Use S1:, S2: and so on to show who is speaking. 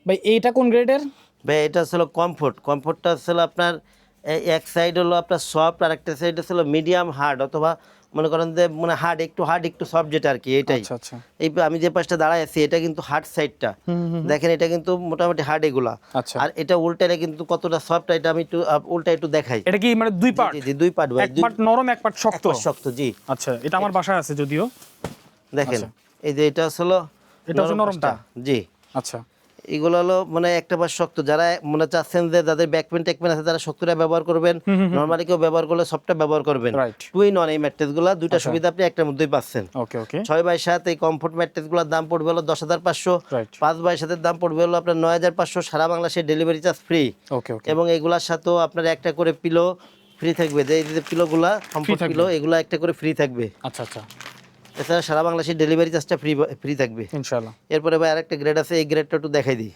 S1: ভাই এইটা কোন গ্রেডের?
S2: ভাই এটা হলো কমফোর্ট। কমফোর্টটা হলো আপনার এক সাইড হলো আপনার সফট, আর একটা সাইড হলো মিডিয়াম হার্ড, অথবা মনে করেন যে মানে হার্ড একটু সফট যেটা আর কি, এটাই।
S1: আচ্ছা আচ্ছা
S2: এই আমি যে পাশটা দাঁড়ায় আছি এটা কিন্তু হার্ড সাইডটা, দেখেন এটা কিন্তু মোটামুটি হার্ড এগুলা।
S1: আচ্ছা।
S2: আর এটা উল্টালে কিন্তু কতটা সফট, এটা আমি একটু উল্টা একটু দেখাই।
S1: এটা কি মানে দুই পার্ট?
S2: জি জি, দুই পার্ট ভাই,
S1: এক পার্ট নরম এক পার্ট শক্ত।
S2: শক্ত, জি।
S1: আচ্ছা, এটা আমার বাসায় আছে যদিও।
S2: দেখেন
S1: আচ্ছা।
S2: এই যে এটা হলো
S1: এটা হচ্ছে নরমটা।
S2: জি।
S1: আচ্ছা
S2: এগুলো হলো মানে একটা বার শক্ত, যারা মনে চাচ্ছেন যে যাদের ব্যাকপেন টেকপেন আছে তারা শক্তটা ব্যবহার করবেন, নরমালি কেউ ব্যবহার করলে সফটটা ব্যবহার করবেন।
S1: রাইট।
S2: টুইন অন এই ম্যাট্রেসগুলো দুইটা
S1: আচ্ছা।
S2: সুবিধা আপনি একটার মধ্যেই পাচ্ছেন।
S1: ওকে ওকে
S2: 6x7 এই কমফোর্ট ম্যাট্রেসগুলোর দাম পড়বে হলো 10,500।
S1: রাইট।
S2: 5x7 এর দাম পড়বে হলো আপনার 9,500, সারা বাংলাদেশে ডেলিভারি চার্জ ফ্রি।
S1: ওকে ওকে
S2: এবং এগুলার সাথেও আপনার একটা করে পিলো ফ্রি থাকবে, যে এই যে পিলোগুলা কমফোর্ট
S1: থাকবে।
S2: পিলো এগুলা একটা করে ফ্রি থাকবে।
S1: আচ্ছা আচ্ছা
S2: এছাড়া সারা বাংলাদেশে ডেলিভারি চার্জটা ফ্রি থাকবে
S1: ইনশাআল্লাহ।
S2: এরপরে ভাই আরেকটা গ্রেড আছে, এই গ্রেডটা একটু দেখাই দিই।